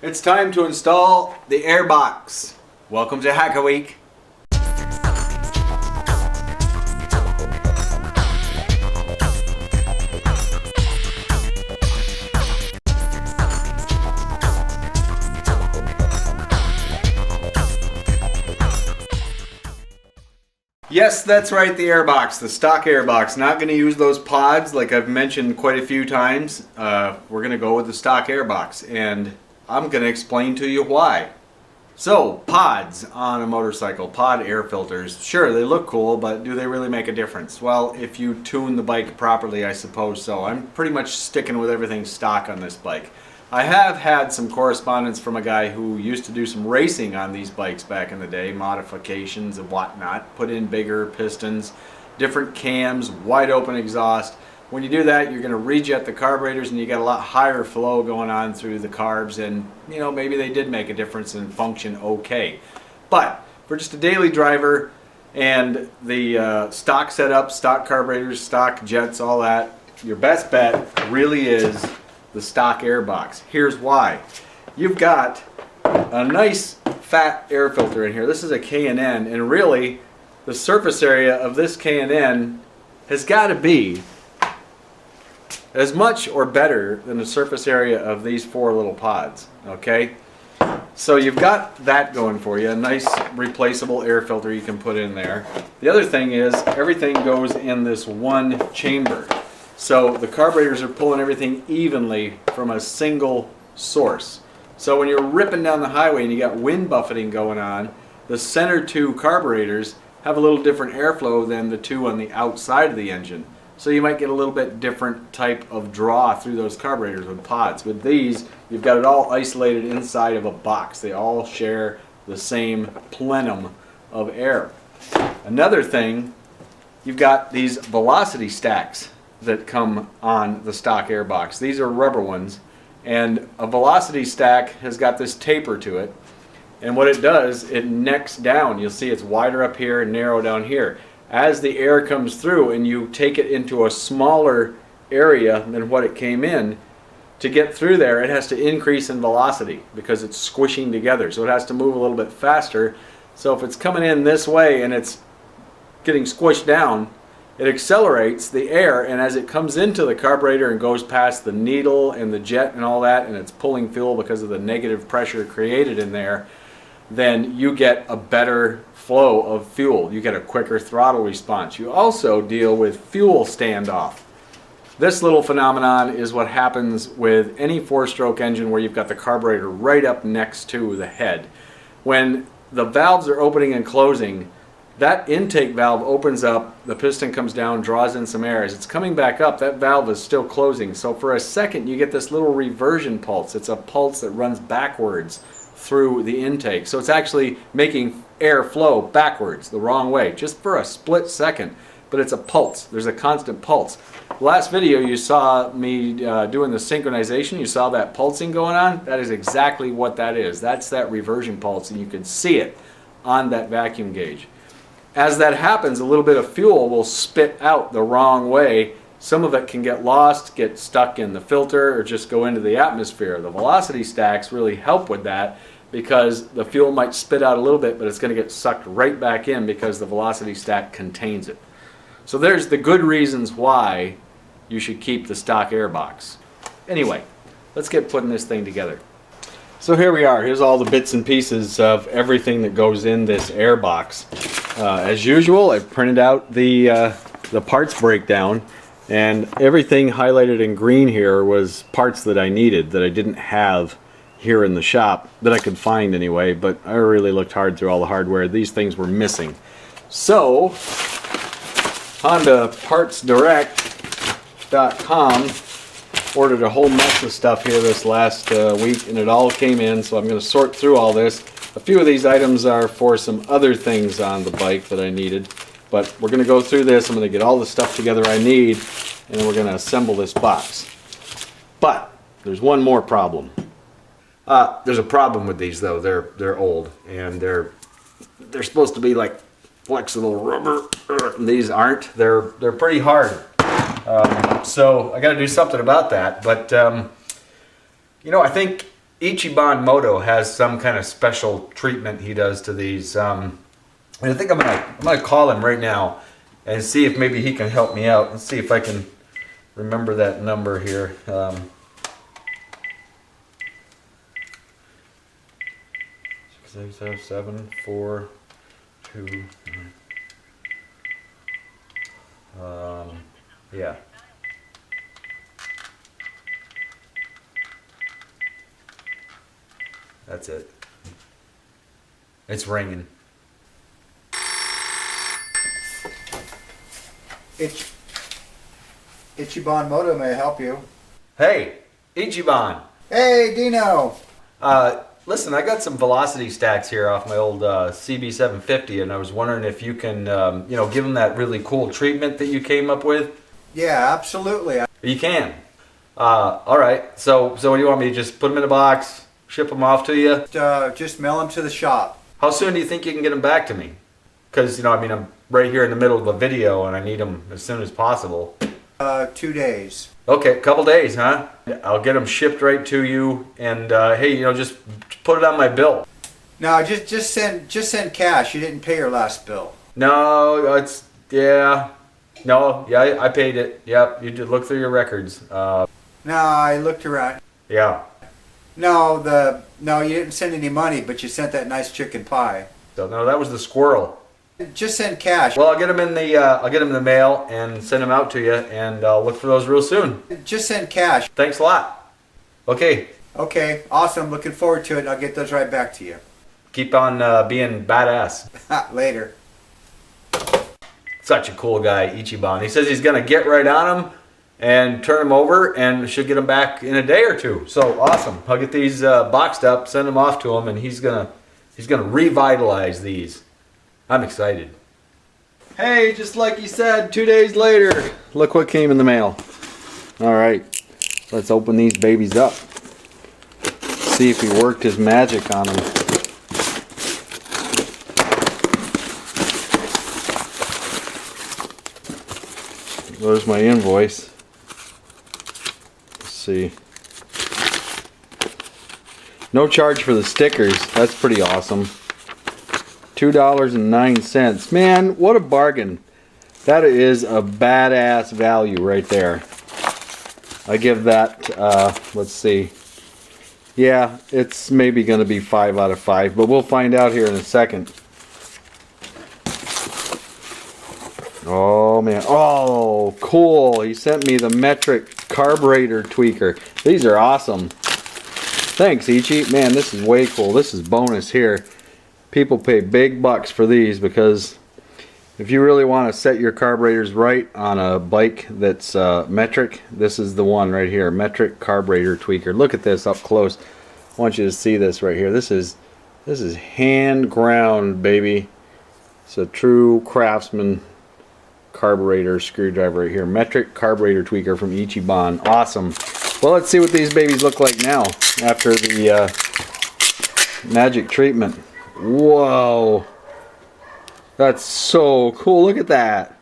It's time to install the Airbox. Welcome to Hacker Week. Yes, that's right, the Airbox, the stock Airbox. Not going to use those pods like I've mentioned quite a few times. We're going to go with the stock Airbox, and I'm going to explain to you why. So, pods on a motorcycle, pod air filters, sure, they look cool, but do they really make a difference? Well, if you tune the bike properly, I suppose so. I'm pretty much sticking with everything stock on this bike. I have had some correspondence from a guy who used to do some racing on these bikes back in the day, modifications and whatnot, put in bigger pistons, different cams, wide open exhaust. When you do that, you're going to rejet the carburetors and you got a lot higher flow going on through the carbs, and you know, maybe they did make a difference and function okay. But for just a daily driver and the stock setup, stock carburetors, stock jets, all that, your best bet really is the stock Airbox. Here's why. You've got a nice fat air filter in here. This is a K&N, and really the surface area of this K&N has got to be as much or better than the surface area of these four little pods. Okay, so you've got that going for you, a nice replaceable air filter you can put in there. The other thing is everything goes in this one chamber. So the carburetors are pulling everything evenly from a single source. So when you're ripping down the highway and you got wind buffeting going on, the center two carburetors have a little different airflow than the two on the outside of the engine. So you might get a little bit different type of draw through those carburetors with pods. With these, you've got it all isolated inside of a box. They all share the same plenum of air. Another thing, you've got these velocity stacks that come on the stock Airbox. These are rubber ones, and a velocity stack has got this taper to it, and what it does, it necks down. You'll see it's wider up here and narrow down here. As the air comes through and you take it into a smaller area than what it came in, to get through there it has to increase in velocity because it's squishing together, so it has to move a little bit faster. So if it's coming in this way and it's getting squished down, it accelerates the air, and as it comes into the carburetor and goes past the needle and the jet and all that, and it's pulling fuel because of the negative pressure created in there, then you get a better flow of fuel. You get a quicker throttle response. You also deal with fuel standoff. This little phenomenon is what happens with any four-stroke engine where you've got the carburetor right up next to the head. When the valves are opening and closing, that intake valve opens up, the piston comes down, draws in some air. As it's coming back up, that valve is still closing. So for a second you get this little reversion pulse. It's a pulse that runs backwards through the intake. So it's actually making air flow backwards, the wrong way, just for a split second. But it's a pulse. There's a constant pulse. Last video you saw me doing the synchronization. You saw that pulsing going on. That is exactly what that is. That's that reversion pulse, and you can see it on that vacuum gauge. As that happens, a little bit of fuel will spit out the wrong way. Some of it can get lost, get stuck in the filter, or just go into the atmosphere. The velocity stacks really help with that because the fuel might spit out a little bit, but it's going to get sucked right back in because the velocity stack contains it. So there's the good reasons why you should keep the stock Airbox. Anyway, let's get putting this thing together. So here we are. Here's all the bits and pieces of everything that goes in this Airbox. As usual, I printed out the parts breakdown, and everything highlighted in green here was parts that I needed that I didn't have here in the shop, that I could find anyway, but I really looked hard through all the hardware. These things were missing. So, HondaPartsDirect.com ordered a whole mess of stuff here this last week, and it all came in, so I'm going to sort through all this. A few of these items are for some other things on the bike that I needed, but we're going to go through this. I'm going to get all the stuff together I need, and then we're going to assemble this box. But there's one more problem. There's a problem with these though. They're old, and they're supposed to be like flexible rubber. These aren't. They're pretty hard. So I got to do something about that. But you know, I think Ichiban Moto has some kind of special treatment he does to these. And I think I'm gonna call him right now and see if maybe he can help me out. Let's see if I can remember that number here. 742. Yeah. That's it. It's ringing. Ichiban Moto may help you. Hey, Ichiban. Hey, Dino. Listen, I got some velocity stacks here off my old CB750, and I was wondering if you can, give them that really cool treatment that you came up with. Yeah, absolutely. You can. All right. So what do you want me to just put them in a box, ship them off to you? Just mail them to the shop. How soon do you think you can get them back to me? Because, I'm right here in the middle of a video, and I need them as soon as possible. 2 days. Okay, couple days, huh? I'll get them shipped right to you, and hey, just put it on my bill. No, just send cash. You didn't pay your last bill. No, I paid it. Yep, you did look through your records. No, I looked around. Yeah. No, you didn't send any money, but you sent that nice chicken pie. So no, that was the squirrel. Just send cash. Well, I'll get them in the mail and send them out to you, and I'll look for those real soon. Just send cash. Thanks a lot. Okay. Okay, awesome. Looking forward to it. I'll get those right back to you. Keep on being badass. Later. Such a cool guy, Ichiban. He says he's gonna get right on them and turn them over, and should get them back in a day or two. So awesome. I'll get these boxed up, send them off to him, and he's gonna revitalize these. I'm excited. Hey, just like he said, 2 days later, look what came in the mail. All right, let's open these babies up. See if he worked his magic on them. There's my invoice. Let's see. No charge for the stickers. That's pretty awesome. $2.09. Man, what a bargain. That is a badass value right there. I give that, let's see. Yeah, it's maybe going to be 5 out of 5, but we'll find out here in a second. Oh, man. Oh, cool. He sent me the metric carburetor tweaker. These are awesome. Thanks, Ichi. Man, this is way cool. This is bonus here. People pay big bucks for these, because if you really want to set your carburetors right on a bike that's metric, this is the one right here, metric carburetor tweaker. Look at this up close. I want you to see this right here. This is hand ground, baby. It's a true craftsman carburetor screwdriver right here. Metric carburetor tweaker from Ichiban. Awesome. Well, let's see what these babies look like now after the magic treatment. Whoa, that's so cool. Look at that.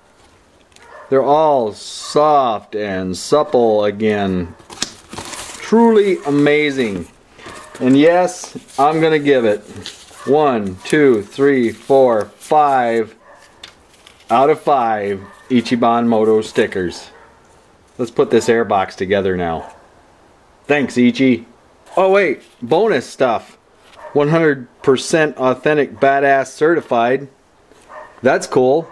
They're all soft and supple again. Truly amazing. And yes, I'm gonna give it 1, 2, 3, 4, 5 out of 5 Ichiban Moto stickers. Let's put this airbox together now. Thanks, Ichi. Oh wait, bonus stuff. 100% authentic badass certified. That's cool.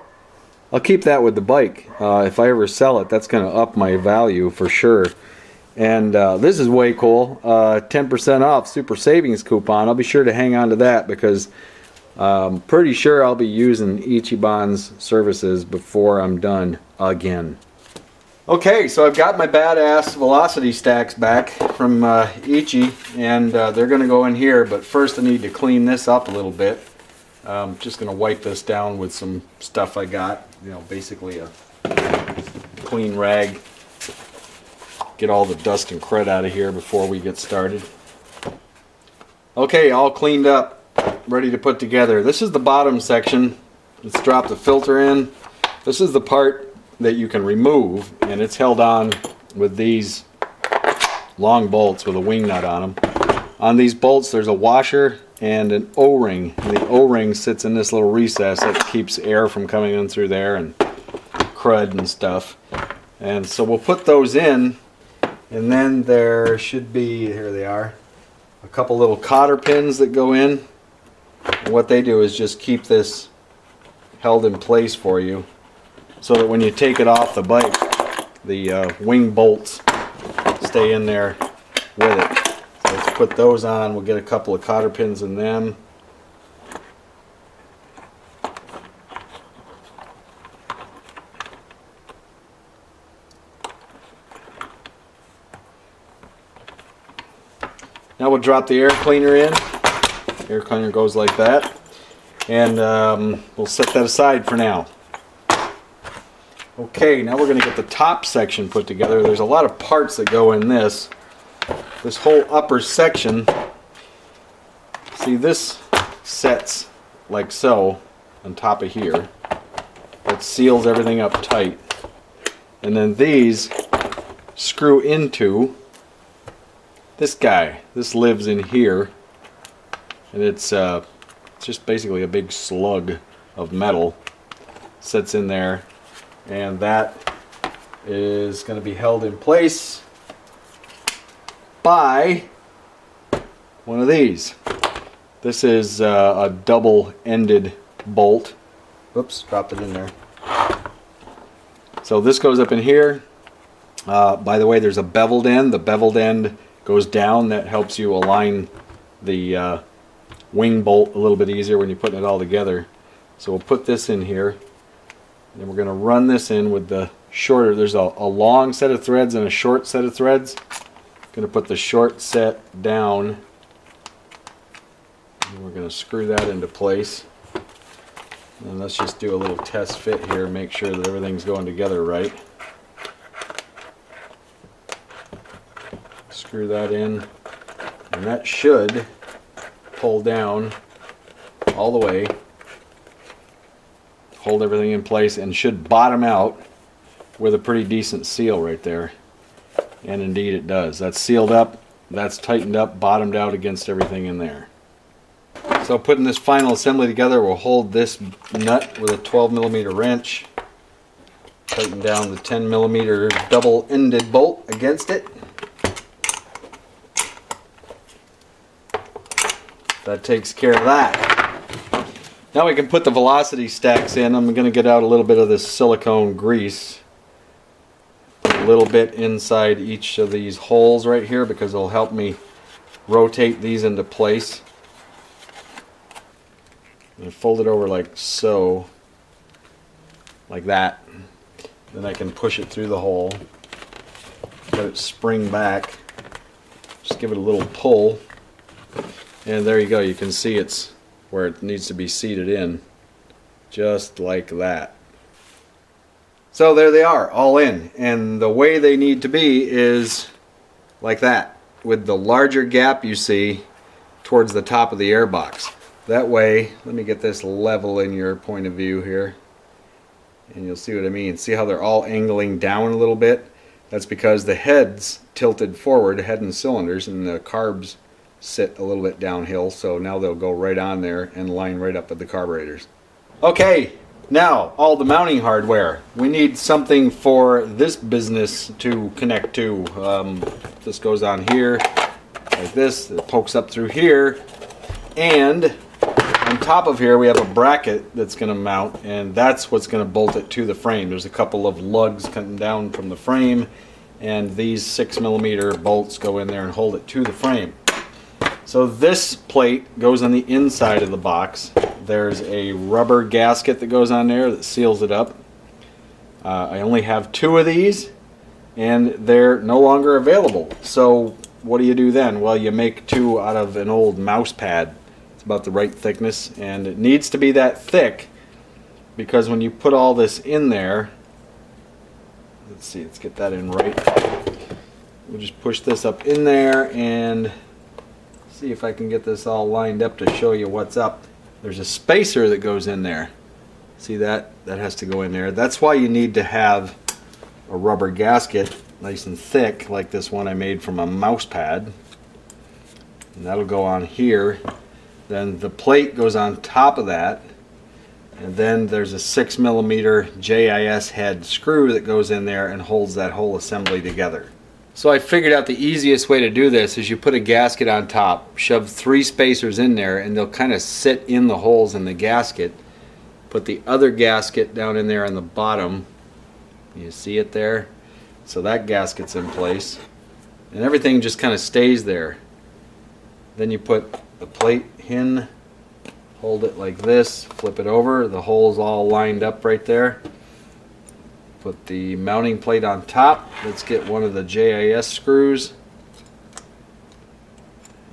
I'll keep that with the bike. If I ever sell it, that's going to up my value for sure. And this is way cool. 10% off super savings coupon. I'll be sure to hang on to that, because I'm pretty sure I'll be using Ichiban's services before I'm done again. Okay, so I've got my badass velocity stacks back from Ichi, and they're going to go in here, but first I need to clean this up a little bit. I'm just going to wipe this down with some stuff I got, basically a clean rag. Get all the dust and crud out of here before we get started. Okay, all cleaned up, ready to put together. This is the bottom section. Let's drop the filter in. This is the part that you can remove, and it's held on with these long bolts with a wing nut on them. On these bolts there's a washer and an O-ring. The O-ring sits in this little recess that keeps air from coming in through there and crud and stuff. And so we'll put those in, and then there should be, here they are, a couple little cotter pins that go in. And what they do is just keep this held in place for you so that when you take it off the bike, the wing bolts stay in there with it. So let's put those on. We'll get a couple of cotter pins in them. Now we'll drop the air cleaner in. Air cleaner goes like that. And we'll set that aside for now. Okay, now we're going to get the top section put together. There's a lot of parts that go in this. This whole upper section, see, this sets like so on top of here. It seals everything up tight. And then these screw into this guy. This lives in here. And it's just basically a big slug of metal. Sits in there. And that is going to be held in place by one of these. This is a double-ended bolt. Oops, dropped it in there. So this goes up in here. By the way, there's a beveled end. The beveled end goes down. That helps you align the wing bolt a little bit easier when you're putting it all together. So we'll put this in here. And we're going to run this in with the shorter. There's a long set of threads and a short set of threads. Going to put the short set down. And we're going to screw that into place. And let's just do a little test fit here, make sure that everything's going together right. Screw that in. And that should pull down all the way. Hold everything in place and should bottom out with a pretty decent seal right there. And indeed it does. That's sealed up, that's tightened up, bottomed out against everything in there. So putting this final assembly together, we'll hold this nut with a 12mm wrench. Tighten down the 10mm double-ended bolt against it. That takes care of that. Now we can put the velocity stacks in. I'm going to get out a little bit of this silicone grease. Put a little bit inside each of these holes right here because it'll help me rotate these into place. And fold it over like so. Like that. Then I can push it through the hole. Let it spring back. Just give it a little pull. And there you go. You can see it's where it needs to be seated in, just like that. So there they are, all in, and the way they need to be is like that, with the larger gap you see towards the top of the airbox. That way, let me get this level in your point of view here, and you'll see what I mean. See how they're all angling down a little bit? That's because the head's tilted forward, head and cylinders, and the carbs sit a little bit downhill, so now they'll go right on there and line right up with the carburetors. Okay, now all the mounting hardware. We need something for this business to connect to. This goes on here like this, it pokes up through here, and on top of here we have a bracket that's going to mount, and that's what's going to bolt it to the frame. There's a couple of lugs coming down from the frame, and these 6mm bolts go in there and hold it to the frame. So this plate goes on the inside of the box. There's a rubber gasket that goes on there that seals it up. I only have 2 of these, and they're no longer available. So what do you do then? Well, you make 2 out of an old mouse pad. It's about the right thickness, and it needs to be that thick because when you put all this in there, let's see, let's get that in right. We'll just push this up in there and see if I can get this all lined up to show you what's up. There's a spacer that goes in there. See that? That has to go in there. That's why you need to have a rubber gasket nice and thick like this one I made from a mouse pad. and that'll go on here. Then the plate goes on top of that, and then there's a 6mm JIS head screw that goes in there and holds that whole assembly together. So I figured out the easiest way to do this is you put a gasket on top, shove 3 spacers in there, and they'll kind of sit in the holes in the gasket. Put the other gasket down in there on the bottom. You see it there? So that gasket's in place. And everything just kind of stays there. Then you put the plate in, hold it like this, flip it over, the hole's all lined up right there. Put the mounting plate on top. Let's get one of the JIS screws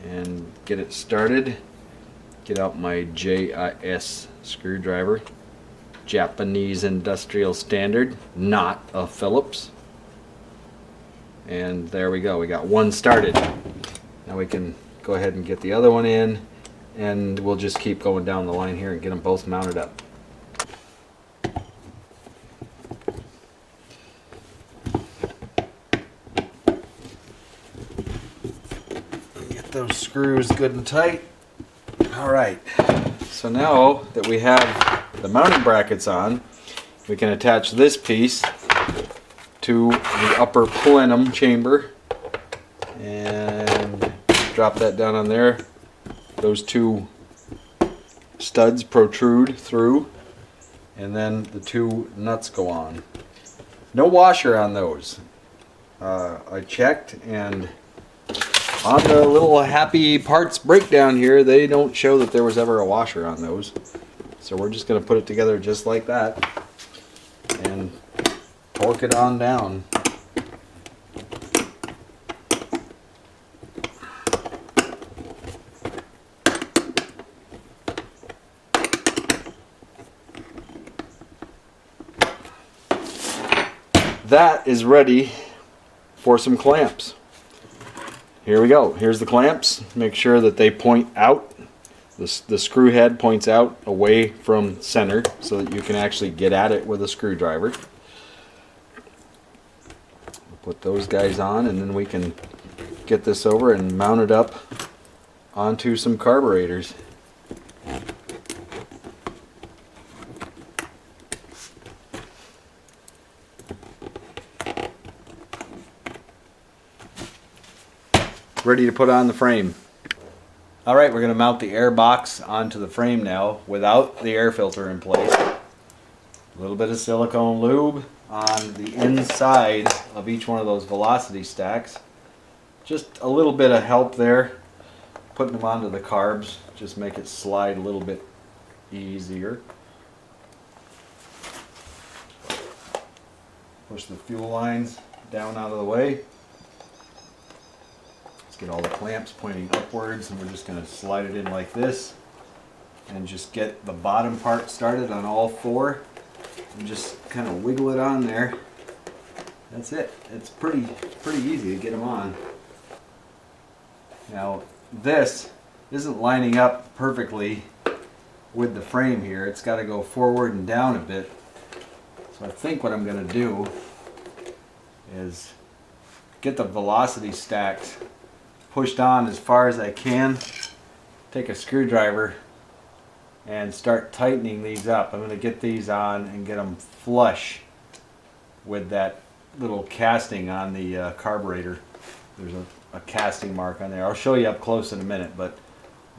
and get it started. Get out my JIS screwdriver. Japanese industrial standard, not a Phillips. And there we go, we got one started. Now we can go ahead and get the other one in, and we'll just keep going down the line here and get them both mounted up. Get those screws good and tight. Alright, so now that we have the mounting brackets on, we can attach this piece to the upper plenum chamber and drop that down on there. Those 2 studs protrude through, and then the 2 nuts go on. No washer on those. I checked, and on the little happy parts breakdown here, they don't show that there was ever a washer on those. So we're just going to put it together just like that and torque it on down. That is ready for some clamps. Here we go. Here's the clamps. Make sure that they point out. The screw head points out away from center so that you can actually get at it with a screwdriver. We'll put those guys on, and then we can get this over and mount it up onto some carburetors. Ready to put on the frame. Alright, we're going to mount the Airbox onto the frame now without the air filter in place. A little bit of silicone lube on the inside of each one of those velocity stacks. Just a little bit of help there. Putting them onto the carbs, just make it slide a little bit easier. Push the fuel lines down out of the way. Get all the clamps pointing upwards, and we're just going to slide it in like this and just get the bottom part started on all 4 and just kind of wiggle it on there. That's it. It's pretty easy to get them on. Now this isn't lining up perfectly with the frame here. It's got to go forward and down a bit. So I think what I'm going to do is get the velocity stacks pushed on as far as I can, take a screwdriver and start tightening these up. I'm going to get these on and get them flush with that little casting on the carburetor. There's a casting mark on there. I'll show you up close in a minute, but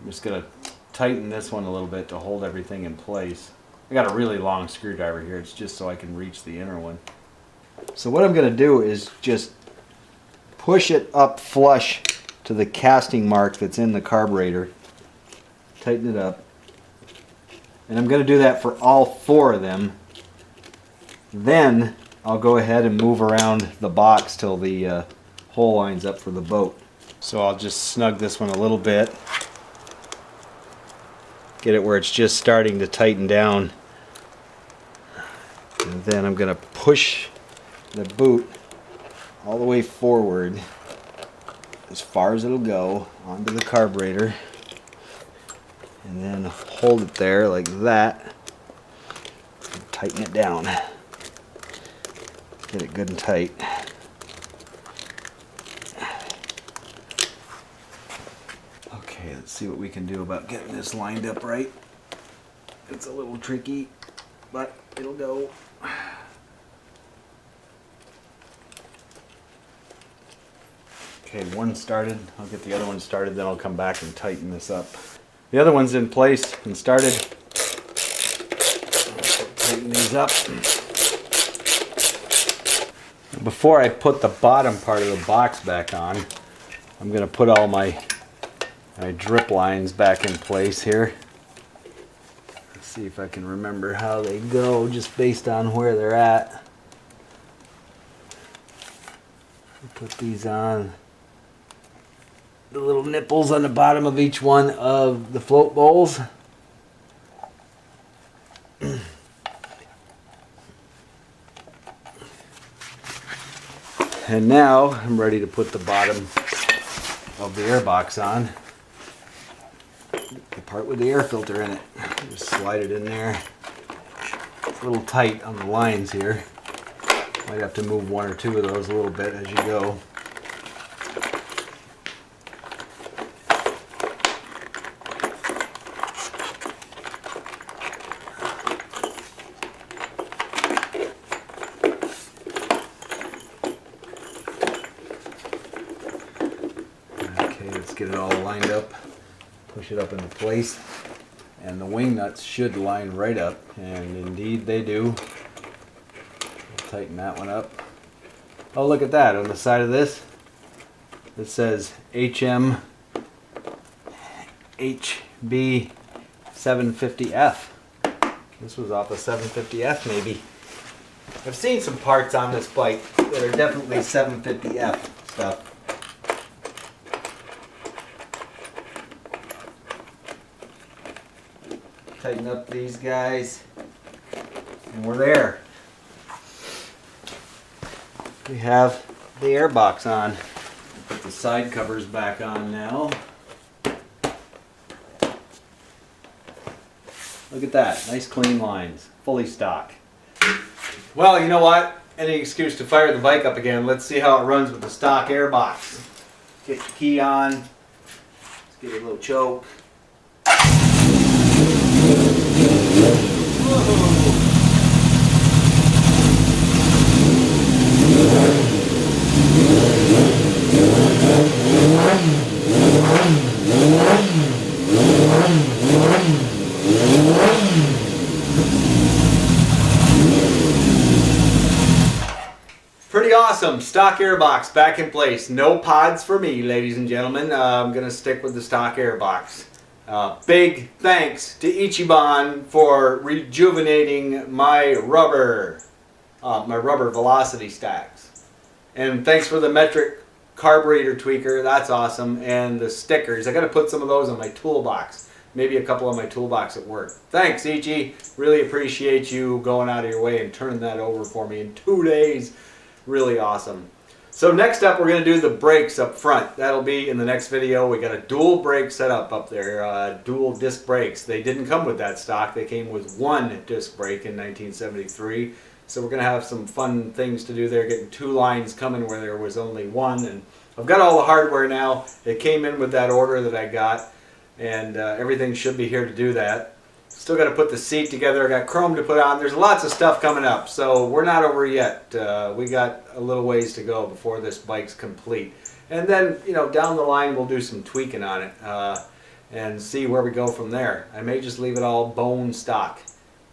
I'm just going to tighten this one a little bit to hold everything in place. I got a really long screwdriver here. It's just so I can reach the inner one. So what I'm going to do is just push it up flush to the casting mark that's in the carburetor. Tighten it up. And I'm going to do that for all 4 of them. Then I'll go ahead and move around the box till the hole lines up for the boat. So I'll just snug this one a little bit. Get it where it's just starting to tighten down. And then I'm going to push the boot all the way forward as far as it'll go onto the carburetor, and then hold it there like that and tighten it down. Get it good and tight. Okay, let's see what we can do about getting this lined up right. It's a little tricky, but it'll go. Okay, one started. I'll get the other one started, then I'll come back and tighten this up. The other one's in place and started. Tighten these up. Before I put the bottom part of the box back on, I'm going to put all my drip lines back in place here. Let's see if I can remember how they go just based on where they're at. Put these on the little nipples on the bottom of each one of the float bowls. And now I'm ready to put the bottom of the airbox on. The part with the air filter in it. Just slide it in there. It's a little tight on the lines here. Might have to move one or two of those a little bit as you go. Get it all lined up, push it up into place, and the wing nuts should line right up, and indeed they do. We'll tighten that one up. Oh, look at that, on the side of this it says HB750F. This was off a 750F maybe. I've seen some parts on this bike that are definitely 750F stuff. Tighten up these guys, and we're there. We have the airbox on. Put the side covers back on now. Look at that, nice clean lines, fully stock. Well, you know what? Any excuse to fire the bike up again. Let's see how it runs with the stock airbox. Get the key on. Let's give it a little choke. Pretty awesome. Stock airbox back in place. No pods for me, ladies and gentlemen. I'm going to stick with the stock airbox. Big thanks to Ichiban for rejuvenating my rubber velocity stacks. And thanks for the metric carburetor tweaker. That's awesome. And the stickers. I got to put some of those on my toolbox. Maybe a couple on my toolbox at work. Thanks, Ichi. Really appreciate you going out of your way and turning that over for me in 2 days. Really awesome. So next up, we're going to do the brakes up front. That'll be in the next video. We got a dual brake setup up there, dual disc brakes. They didn't come with that stock. They came with one disc brake in 1973. So we're going to have some fun things to do there, getting 2 lines coming where there was only one. And I've got all the hardware now. It came in with that order that I got, and everything should be here to do that. Still got to put the seat together. I got chrome to put on. There's lots of stuff coming up, so we're not over yet. We got a little ways to go before this bike's complete. And then, you know, down the line we'll do some tweaking on it and see where we go from there. I may just leave it all bone stock.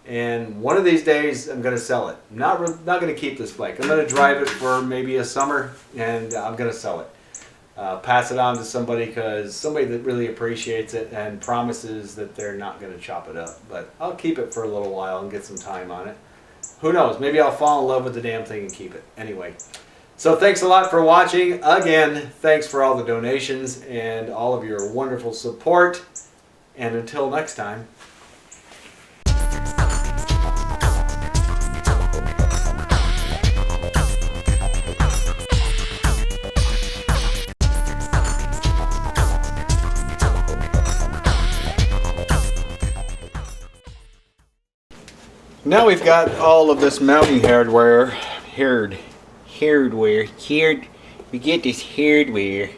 And one of these days I'm going to sell it. Not going to keep this bike. I'm going to drive it for maybe a summer, and I'm going to sell it. Pass it on to somebody, because somebody that really appreciates it and promises that they're not going to chop it up. But I'll keep it for a little while and get some time on it. Who knows? Maybe I'll fall in love with the damn thing and keep it. Anyway, so thanks a lot for watching. Again, thanks for all the donations and all of your wonderful support. And until next time. Now we've got all of this mounting hardware. We get this hardware.